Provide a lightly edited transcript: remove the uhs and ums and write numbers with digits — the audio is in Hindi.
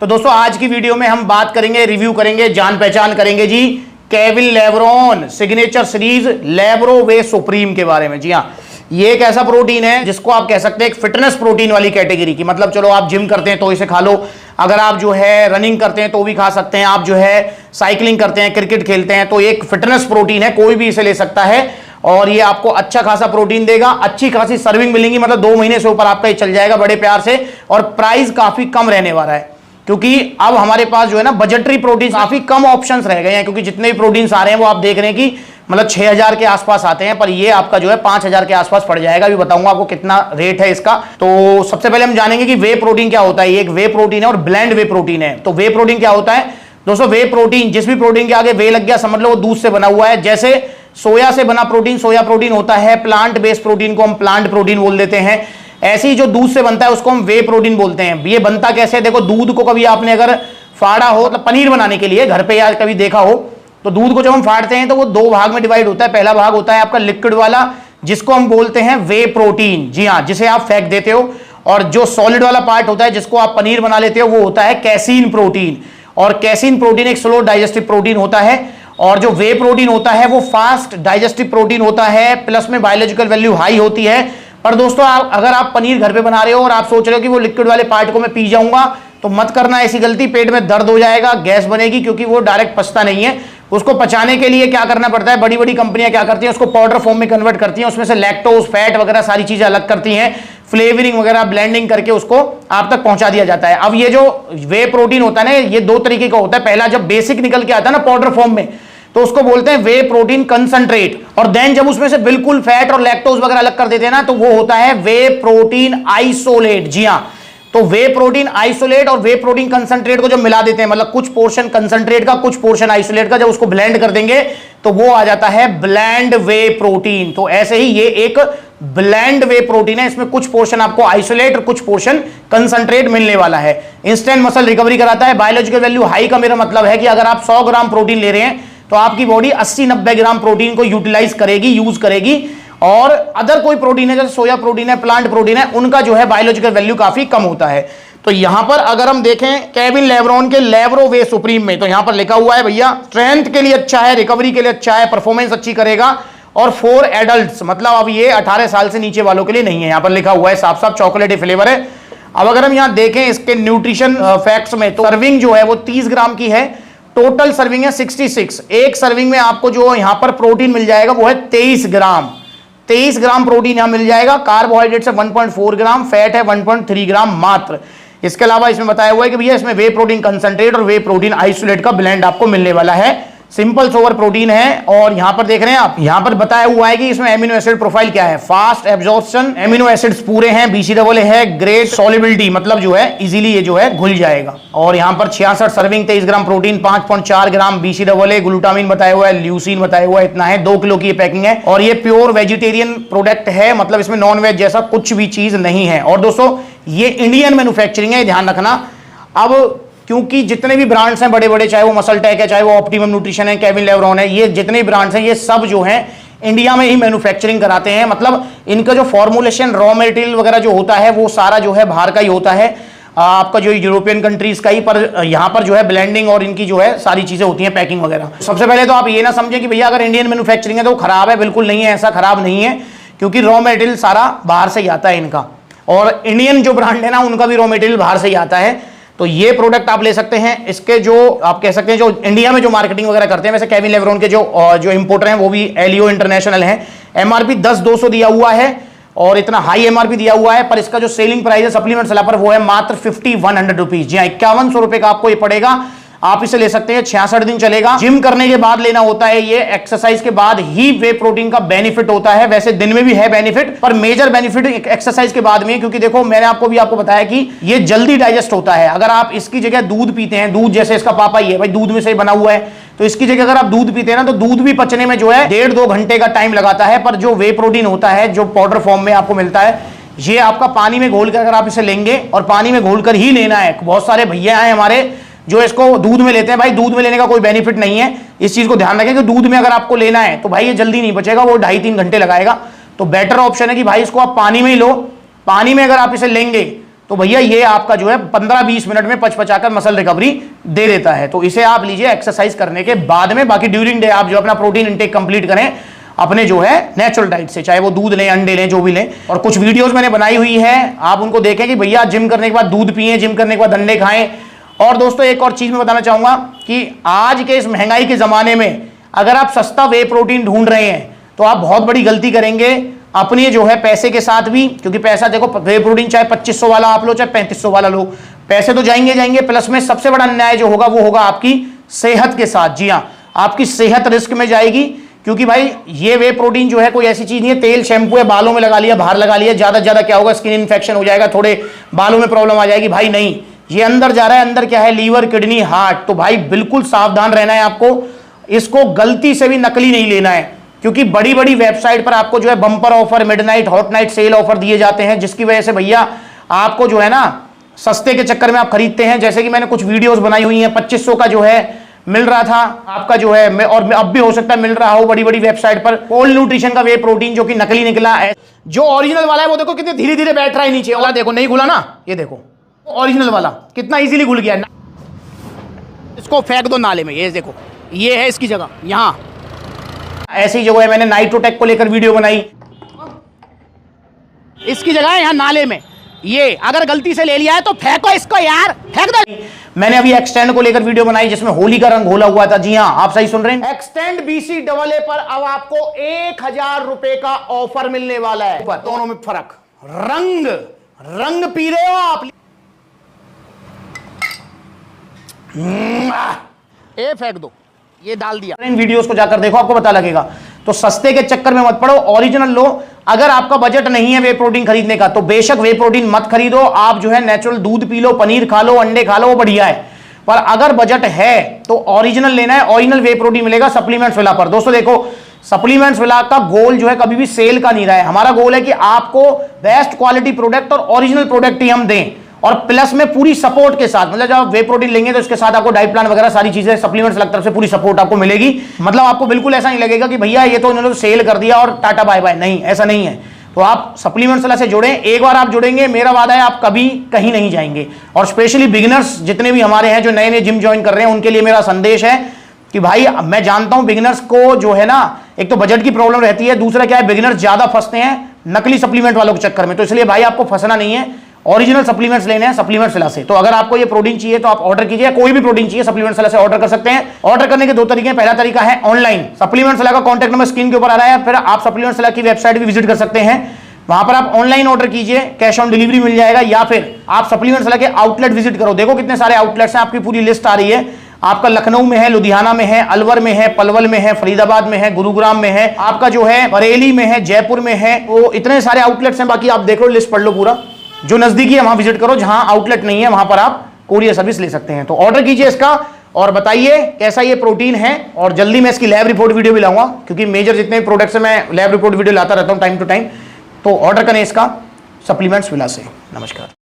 तो दोस्तों आज की वीडियो में हम बात करेंगे, रिव्यू करेंगे, जान पहचान करेंगे जी केविन लेब्रॉन सिग्नेचर सीरीज लेब्रोवे सुप्रीम के बारे में। जी हाँ, ये एक ऐसा प्रोटीन है जिसको आप कह सकते हैं एक फिटनेस प्रोटीन वाली कैटेगरी की। मतलब चलो आप जिम करते हैं तो इसे खा लो, अगर आप जो है रनिंग करते हैं तो भी खा सकते हैं, आप जो है साइकिलिंग करते हैं, क्रिकेट खेलते हैं, तो एक फिटनेस प्रोटीन है, कोई भी इसे ले सकता है और ये आपको अच्छा खासा प्रोटीन देगा, अच्छी खासी सर्विंग मिलेंगी। मतलब 2 महीने से ऊपर आपका ये चल जाएगा बड़े प्यार से। और प्राइस काफी कम रहने वाला है क्योंकि अब हमारे पास जो है ना बजटरी प्रोटीन काफी कम ऑप्शंस रह गए हैं, क्योंकि जितने भी प्रोटीन्स आ रहे हैं वो आप देख रहे हैं कि मतलब 6000 के आसपास आते हैं, पर ये आपका जो है 5000 के आसपास पड़ जाएगा। अभी बताऊंगा आपको कितना रेट है इसका। तो सबसे पहले हम जानेंगे कि वे प्रोटीन क्या होता है। ये एक वे प्रोटीन है और ब्लेंड वे प्रोटीन है। तो वे प्रोटीन क्या होता है दोस्तों? वे प्रोटीन, जिस भी प्रोटीन के आगे वे लग गया समझ लो वो दूध से बना हुआ है। जैसे सोया से बना प्रोटीन सोया प्रोटीन होता है, प्लांट बेस्ड प्रोटीन को हम प्लांट प्रोटीन बोल देते हैं। ऐसे ही जो दूध से बनता है उसको हम वे प्रोटीन बोलते हैं। ये बनता कैसे है? देखो, दूध को कभी आपने अगर फाड़ा हो, मतलब पनीर बनाने के लिए घर पे या कभी देखा हो, तो दूध को जब हम फाड़ते हैं तो वो 2 भाग में डिवाइड होता है। पहला भाग होता है आपका लिक्विड वाला, जिसको हम बोलते हैं वे प्रोटीन। जी हाँ, जिसे आप फेंक देते हो। और जो सॉलिड वाला पार्ट होता है जिसको आप पनीर बना लेते हो वो होता है कैसीन प्रोटीन। और कैसीन प्रोटीन एक स्लो डाइजेस्टिव प्रोटीन होता है। और जो वे प्रोटीन होता है वो फास्ट डाइजेस्टिव प्रोटीन होता है, प्लस में बायोलॉजिकल वैल्यू हाई होती है। पर दोस्तों अगर आप पनीर घर पे बना रहे हो और आप सोच रहे हो कि वो लिक्विड वाले पार्ट को मैं पी जाऊंगा, तो मत करना ऐसी गलती। पेट में दर्द हो जाएगा, गैस बनेगी, क्योंकि वो डायरेक्ट पचता नहीं है। उसको पचाने के लिए क्या करना पड़ता है, बड़ी बड़ी कंपनियां क्या करती हैं, उसको पाउडर फॉर्म में कन्वर्ट करती हैं, उसमें से लैक्टोज, फैट वगैरह सारी चीजें अलग करती हैं, फ्लेवरिंग वगैरह ब्लेंडिंग करके उसको आप तक पहुंचा दिया जाता है। अब ये जो वे प्रोटीन होता है ना, ये 2 तरीके का होता है। पहला जब बेसिक निकल के आता है ना पाउडर फॉर्म में, तो उसको बोलते हैं वे प्रोटीन कंसंट्रेट। और देन जब उसमें से बिल्कुल फैट और लैक्टोज वगैरह अलग कर देते हैं ना, तो वो होता है वे प्रोटीन आइसोलेट। जी हां, तो वे प्रोटीन आइसोलेट और वे प्रोटीन कंसंट्रेट को जब मिला देते हैं, मतलब कुछ पोर्शन कंसंट्रेट का कुछ पोर्शन आइसोलेट का, जब उसको ब्लेंड कर देंगे तो वो आ जाता है ब्लेंड वे प्रोटीन। तो ऐसे ही ये एक ब्लेंड वे प्रोटीन है, इसमें कुछ पोर्शन आपको आइसोलेट और कुछ पोर्शन कंसंट्रेट मिलने वाला है। इंस्टेंट मसल रिकवरी कराता है। बायोलॉजिकल वैल्यू हाई का मेरा मतलब है कि अगर आप 100 ग्राम प्रोटीन ले रहे हैं तो आपकी बॉडी 80-90 ग्राम प्रोटीन को यूटिलाइज करेगी, यूज करेगी। और अदर कोई प्रोटीन है जैसे सोया प्रोटीन है, प्लांट प्रोटीन है, उनका जो है बायोलॉजिकल वैल्यू काफी कम होता है। तो यहां पर अगर हम देखें केविन लेब्रॉन के लेब्रोवे सुप्रीम में, तो यहां पर लिखा हुआ है भैया स्ट्रेंथ के लिए अच्छा है, रिकवरी के लिए अच्छा है, परफॉर्मेंस अच्छी करेगा। और फॉर एडल्ट्स, मतलब अब ये 18 साल से नीचे वालों के लिए नहीं है। यहां पर लिखा हुआ है साफ साफ, चॉकलेटी फ्लेवर है। अब अगर हम यहां देखें इसके न्यूट्रिशन फैक्ट्स में, तो सर्विंग जो है वो 30 ग्राम की है, टोटल सर्विंग है 66। एक सर्विंग में आपको जो यहां पर प्रोटीन मिल जाएगा वो है 23 ग्राम। 23 ग्राम प्रोटीन यहां मिल जाएगा। कार्बोहाइड्रेट है 1.4 ग्राम, फैट है 1.3 ग्राम मात्र। इसके अलावा इसमें बताया हुआ है कि भैया इसमें वे प्रोटीन कंसंट्रेट और वे प्रोटीन आइसोलेट का ब्लेंड आपको मिलने वाला है। सिंपल सोवर प्रोटीन है। और यहां पर देख रहे हैं आप, यहां पर बताया हुआ है कि इसमें एमिनो एसिड प्रोफाइल क्या है, फास्ट एब्जॉर्प्शन, एमिनो एसिड्स पूरे हैं, BCAA है, ग्रेट सॉल्युबिलिटी, मतलब जो है इजीली ये जो है घुल जाएगा। और यहां पर 66 सर्विंग, 23 ग्राम प्रोटीन, 5.4 ग्राम BCAA, ग्लूटामिन बताया हुआ है, ल्यूसीन बताया हुआ है, इतना है। 2 किलो की ये पैकिंग है। और ये प्योर वेजिटेरियन प्रोडक्ट है, मतलब इसमें नॉन वेज जैसा कुछ भी चीज नहीं है। और दोस्तों ये इंडियन मैन्युफैक्चरिंग है, ध्यान रखना। अब क्योंकि जितने भी ब्रांड्स हैं बड़े बड़े, चाहे वो मसल टेक है, चाहे वो ऑप्टिमम न्यूट्रिशन है, केविन लेब्रॉन है, ये जितने भी ब्रांड्स हैं ये सब जो हैं इंडिया में ही मैन्युफैक्चरिंग कराते हैं। मतलब इनका जो फॉर्मुलेशन, रॉ मटेरियल वगैरह जो होता है वो सारा जो है बाहर का ही होता है, आपका जो यूरोपियन कंट्रीज का ही। पर यहाँ पर जो है ब्लेंडिंग और इनकी जो है सारी चीजें होती हैं, पैकिंग वगैरह। सबसे पहले तो आप ये ना समझें कि भैया अगर इंडियन मैन्युफैक्चरिंग है तो खराब है, बिल्कुल नहीं है, ऐसा खराब नहीं है, क्योंकि रॉ मटेरियल सारा बाहर से ही आता है इनका। और इंडियन जो ब्रांड है ना उनका भी रॉ मटेरियल बाहर से ही आता है। तो ये प्रोडक्ट आप ले सकते हैं। इसके जो आप कह सकते हैं जो इंडिया में जो मार्केटिंग वगैरह करते हैं, वैसे केविन लेब्रॉन के जो इंपोर्टर हैं वो भी एलियो इंटरनेशनल है। MRP 10,200 दिया हुआ है और इतना हाई MRP दिया हुआ है, पर इसका जो सेलिंग प्राइस है सप्लीमेंट सला पर वो है मात्र 5100 रुपीज। जी हाँ, 5100 रुपए का आपको ये पड़ेगा। आप इसे ले सकते हैं, 66 दिन चलेगा। जिम करने के बाद लेना होता है ये, एक्सरसाइज के बाद ही वे प्रोटीन का बेनिफिट होता है। वैसे दिन में भी है बेनिफिट, पर मेजर बेनिफिट एक्सरसाइज के बाद में, क्योंकि देखो मैंने आपको बताया कि ये जल्दी डाइजेस्ट होता है। अगर आप इसकी जगह दूध पीते हैं, दूध जैसे इसका पापा ही है भाई, दूध में से बना हुआ है, तो इसकी जगह अगर आप दूध पीते हैं ना, तो दूध भी पचने में जो है 1.5-2 घंटे का टाइम लगाता है। पर जो वे प्रोटीन होता है जो पाउडर फॉर्म में आपको मिलता है, ये आपका पानी में घोलकर अगर आप इसे लेंगे, और पानी में घोलकर ही लेना है। बहुत सारे भैया हैं हमारे जो इसको दूध में लेते हैं, भाई दूध में लेने का कोई बेनिफिट नहीं है। इस चीज को ध्यान रखें कि दूध में अगर आपको लेना है तो भाई ये जल्दी नहीं बचेगा, वो 2.5-3 घंटे लगाएगा। तो बेटर ऑप्शन है कि भाई इसको आप पानी में ही लो। पानी में अगर आप इसे लेंगे तो भैया ये आपका जो है 15-20 मिनट में पचपचाकर मसल रिकवरी दे देता है। तो इसे आप लीजिए एक्सरसाइज करने के बाद में। बाकी ड्यूरिंग डे आप जो अपना प्रोटीन इंटेक कंप्लीट करें अपने जो है नेचुरल डाइट से, चाहे वो दूध लें, अंडे लें, जो भी लें। और कुछ वीडियोस मैंने बनाई हुई है, आप उनको देखें कि भैया जिम करने के बाद दूध पिए, जिम करने के बाद अंडे खाएं। और दोस्तों एक और चीज मैं बताना चाहूंगा कि आज के इस महंगाई के जमाने में अगर आप सस्ता वे प्रोटीन ढूंढ रहे हैं तो आप बहुत बड़ी गलती करेंगे अपने जो है पैसे के साथ भी। क्योंकि पैसा देखो, वे प्रोटीन चाहे 2500 वाला आप लो, चाहे 3500 वाला लो, पैसे तो जाएंगे। प्लस में सबसे बड़ा अन्याय जो होगा वो होगा आपकी सेहत के साथ। जी हाँ, आपकी सेहत रिस्क में जाएगी। क्योंकि भाई ये वे प्रोटीन जो है कोई ऐसी चीज नहीं है, तेल शैम्पू है, बालों में लगा लिया, बाहर लगा लिया, ज्यादा से ज्यादा क्या होगा, स्किन इन्फेक्शन हो जाएगा, थोड़े बालों में प्रॉब्लम आ जाएगी। भाई नहीं, ये अंदर जा रहा है। अंदर क्या है, लीवर, किडनी, हार्ट। तो भाई बिल्कुल सावधान रहना है आपको, इसको गलती से भी नकली नहीं लेना है। क्योंकि बड़ी बड़ी वेबसाइट पर आपको जो है bumper offer, midnight, hot night cell offer दिए जाते हैं, जिसकी वजह से भैया आपको जो है ना सस्ते के चक्कर में आप खरीदते हैं। जैसे कि मैंने कुछ वीडियोस बनाई हुई हैं, 2500 का जो है मिल रहा था आपका जो है, और अब भी हो सकता है मिल रहा हो बड़ी बड़ी वेबसाइट पर, कोल न्यूट्रिशन का वे प्रोटीन जो कि नकली निकला है। जो ओरिजिनल वाला है वो देखो कितने धीरे धीरे बैठ रहा है नीचे वाला, देखो नहीं घुला ना, ये देखो ओरिजिनल वाला कितना इजीली घुल गया। इसको फेंक दो नाले में, ये देखो ये है इसकी जगह, यहां ऐसी जगह है। मैंने नाइट्रोटेक को लेकर वीडियो बनाई, इसकी जगह है यहां नाले में। ये अगर गलती से ले लिया है तो फेंको इसको यार, फेंक दो। मैंने अभी एक्सटेंड को लेकर वीडियो बनाई जिसमें होली का रंग घोला हुआ था। जी हां, आप सही सुन रहे हैं। एक्सटेंड BCAA पर अब आपको 1000 रुपए का ऑफर मिलने वाला है। दोनों में फर्क, रंग पी रहे हो आप, ये फेंक दो, ये डाल दिया। इन वीडियोस को जाकर देखो, आपको पता लगेगा। तो सस्ते के चक्कर में मत पड़ो, ओरिजिनल लो। अगर आपका बजट नहीं है वे प्रोटीन खरीदने का तो बेशक वे प्रोटीन मत खरीदो, आप जो है नेचुरल दूध पी लो, पनीर खा लो, अंडे खा लो, वो बढ़िया है। पर अगर बजट है तो ओरिजिनल लेना है। ओरिजिनल वे प्रोटीन मिलेगा सप्लीमेंट्स विला पर। दोस्तों देखो, सप्लीमेंट्स विला का गोल जो है कभी भी सेल का नहीं रहा है। हमारा गोल है कि आपको बेस्ट क्वालिटी प्रोडक्ट और ओरिजिनल प्रोडक्ट ही हम दें, और प्लस में पूरी सपोर्ट के साथ। मतलब जब आप वे प्रोटीन लेंगे तो इसके साथ आपको डाइट प्लान वगैरह सारी चीजें, सप्लीमेंट्स अलग तरफ से पूरी सपोर्ट आपको मिलेगी। मतलब आपको बिल्कुल ऐसा नहीं लगेगा कि भैया ये तो इन्होंने सेल कर दिया और टाटा बाय बाय, नहीं, ऐसा नहीं है। तो आप सप्लीमेंट्स वाला से जुड़ें, एक बार आप जुड़ेंगे मेरा वादा है आप कभी कहीं नहीं जाएंगे। और स्पेशली बिगिनर्स जितने भी हमारे हैं जो नए नए जिम ज्वाइन कर रहे हैं, उनके लिए मेरा संदेश है कि भाई मैं जानता हूं बिगिनर्स को जो है ना, एक तो बजट की प्रॉब्लम रहती है, दूसरा क्या है बिगिनर्स ज्यादा फंसते हैं नकली सप्लीमेंट वालों के चक्कर में। तो इसलिए भाई आपको फंसना नहीं है, ओरिजिनल सप्लीमेंट्स लेने हैं सप्लीमेंट्स विला से। तो अगर आपको ये प्रोटीन चाहिए तो आप ऑर्डर कीजिए, कोई भी प्रोटीन चाहिए सप्लीमेंट्स विला से ऑर्डर कर सकते हैं। ऑर्डर करने के 2 तरीके हैं। पहला तरीका है ऑनलाइन, सप्लीमेंट्स विला का कॉन्टैक्ट नंबर स्क्रीन के ऊपर आ रहा है, फिर आप सप्लीमेंट्स विला की वेबसाइट भी विजिट कर सकते हैं, वहां पर आप ऑनलाइन ऑर्डर कीजिए, कैश ऑन डिलीवरी मिल जाएगा। या फिर आप सप्लीमेंट्स विला के आउटलेट विजिट करो, देखो कितने सारे आउटलेट्स हैं, आपकी पूरी लिस्ट आ रही है। आपका लखनऊ में है, लुधियाना में है, अलवर में है, पलवल में है, फरीदाबाद में है, गुरुग्राम में है, आपका जो है बरेली में है, जयपुर में है। तो इतने सारे आउटलेट्स हैं। बाकी आप देख लो, लिस्ट पढ़ लो पूरा, जो नजदीकी है वहां विजिट करो, जहां आउटलेट नहीं है वहां पर आप कोरियर सर्विस ले सकते हैं। तो ऑर्डर कीजिए इसका और बताइए कैसा ये प्रोटीन है। और जल्दी मैं इसकी लैब रिपोर्ट वीडियो भी लाऊंगा, क्योंकि मेजर जितने प्रोडक्ट्स हैं मैं लैब रिपोर्ट वीडियो लाता रहता हूं टाइम टू टाइम। तो ऑर्डर करें इसका सप्लीमेंट्स विला से। नमस्कार।